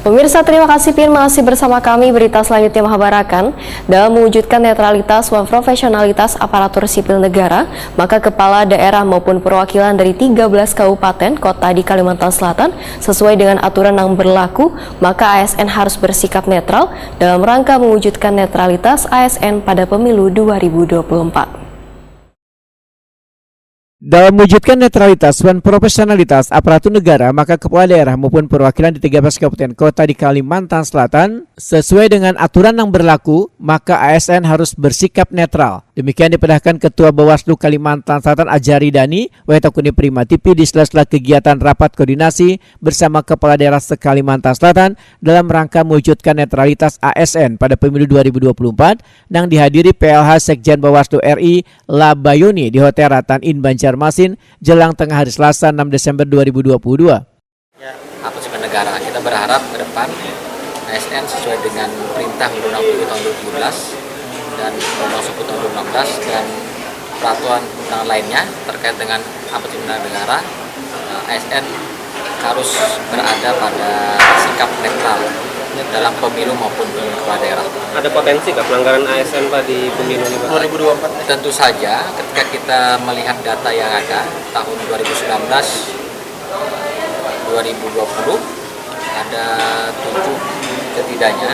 Pemirsa, terima kasih masih bersama kami. Berita selanjutnya menghabarkan, dalam mewujudkan netralitas dan profesionalitas aparatur sipil negara, maka kepala daerah maupun perwakilan dari 13 kabupaten kota di Kalimantan Selatan sesuai dengan aturan yang berlaku, maka ASN harus bersikap netral dalam rangka mewujudkan netralitas ASN pada pemilu 2024. Dalam mewujudkan netralitas dan profesionalitas aparatur negara, maka kepala daerah maupun perwakilan di 13 kabupaten kota di Kalimantan Selatan sesuai dengan aturan yang berlaku, maka ASN harus bersikap netral. Demikian diperintahkan Ketua Bawaslu Kalimantan Selatan Ajari Dani Wetakuni Prima TV di sela-sela kegiatan rapat koordinasi bersama Kepala Daerah se-Kalimantan Selatan dalam rangka mewujudkan netralitas ASN pada pemilu 2024 yang dihadiri PLH Sekjen Bawaslu RI Labayuni di Hotel Ratan In Banjarmasin jelang tengah hari Selasa 6 Desember 2022. Ya, aparatur sipil negara, kita berharap ke depan ASN sesuai dengan perintah Undang-Undang 7 tahun 2017 dan Undang-Undang 10 tahun 2016 dan peraturan undangan lainnya terkait dengan aparatur sipil negara, ASN harus berada pada sikap netral dalam pemilu maupun pemilu kepala daerah. Ada potensi nggak pelanggaran ASN Pak di pemilu 2024? Tentu saja ketika kita melihat data yang ada tahun 2019 2020 ada 7 setidaknya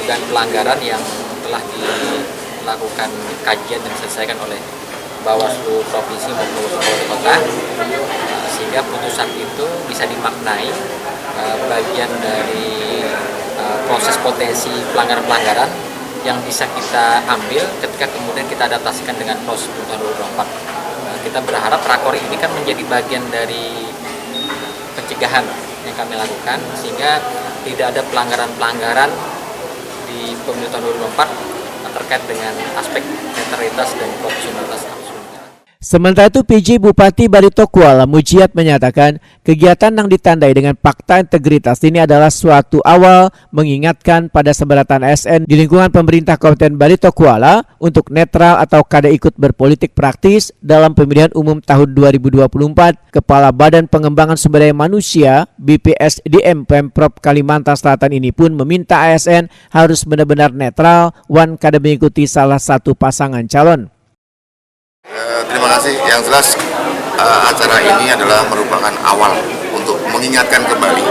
dan pelanggaran yang telah dilakukan kajian dan diselesaikan oleh Bawaslu Provinsi maupun Kabupaten Kota, sehingga putusan itu bisa dimaknai bagian dari proses potensi pelanggaran-pelanggaran yang bisa kita ambil ketika kemudian kita adaptasikan dengan proses tahun 2024. Kita berharap rakor ini kan menjadi bagian dari pencegahan yang kami lakukan sehingga tidak ada pelanggaran-pelanggaran di pemilu tahun 2024 terkait dengan aspek netralitas dan profesionalitas. Sementara itu, PJ Bupati Barito Kuala Mujiat menyatakan kegiatan yang ditandai dengan fakta integritas ini adalah suatu awal mengingatkan pada sebaratan ASN di lingkungan pemerintah Kabupaten Barito Kuala untuk netral atau kada ikut berpolitik praktis dalam pemilihan umum tahun 2024. Kepala Badan Pengembangan Sumber Daya Manusia BPSDM Pemprov Kalimantan Selatan ini pun meminta ASN harus benar-benar netral wan kada mengikuti salah satu pasangan calon. Terima kasih. Yang jelas acara ini adalah merupakan awal untuk mengingatkan kembali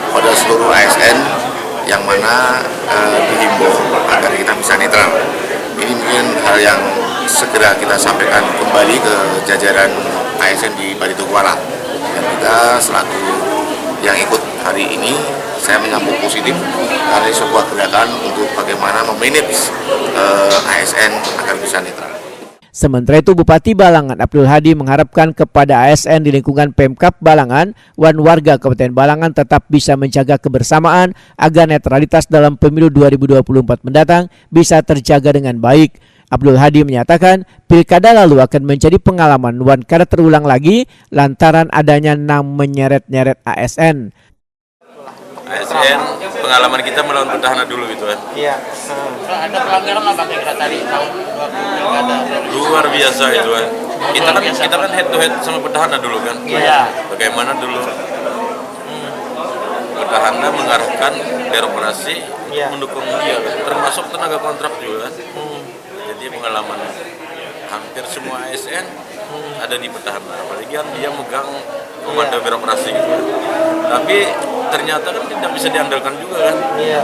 pada seluruh ASN yang mana dihimbau agar kita bisa netral. Ini mungkin hal yang segera kita sampaikan kembali ke jajaran ASN di Barito Kuala. Dan kita selaku yang ikut hari ini, saya menyambut positif karena ini sebuah gerakan untuk bagaimana memanage ASN agar bisa netral. Sementara itu, Bupati Balangan Abdul Hadi mengharapkan kepada ASN di lingkungan Pemkab Balangan wan warga Kabupaten Balangan tetap bisa menjaga kebersamaan agar netralitas dalam pemilu 2024 mendatang bisa terjaga dengan baik. Abdul Hadi menyatakan pilkada lalu akan menjadi pengalaman wan kada terulang lagi lantaran adanya nang menyeret-nyeret ASN. ASN pengalaman kita melawan petahana dulu gitu kan. Iya. Ada pelanggaran apa kira tadi tahun 20 ada. Luar biasa itu kan. Kita kan head to head sama petahana dulu kan. Iya. Bagaimana dulu petahana mengarahkan birokrasi mendukung dia kan. Termasuk tenaga kontrak juga kan. Jadi pengalaman hampir semua ASN ada di petahana. Apalagi kan dia megang komando birokrasi gitu kan. Tapi ternyata kan tidak bisa diandalkan juga kan. Iya.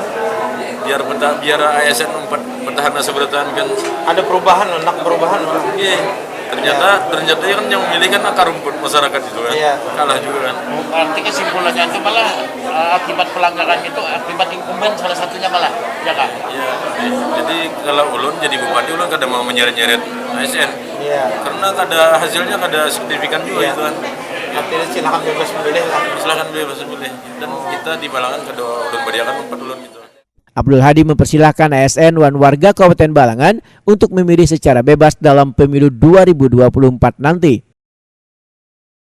Biar ASN petahana seberatan kan. Ada perubahan, anak perubahan. Iya. Ternyata kan yang memilih kan akar rumput masyarakat itu kan. Iya. Kalah juga kan. Arti kesimpulannya itu malah akibat pelanggaran itu akibat incumbent salah satunya malah, ya Kak? Iya. Jadi kalau ulun jadi bupati ulun kada mau menyeret-nyeret ASN. Iya. Karena kada hasilnya kada signifikan juga itu kan. Artinya silakan bebas memilih lah. Silakan bebas memilih. Dan kita di Balangan kada ulun beriakan empat ulun gitu. Abdul Hadi mempersilahkan ASN wan warga Kabupaten Balangan untuk memilih secara bebas dalam pemilu 2024 nanti.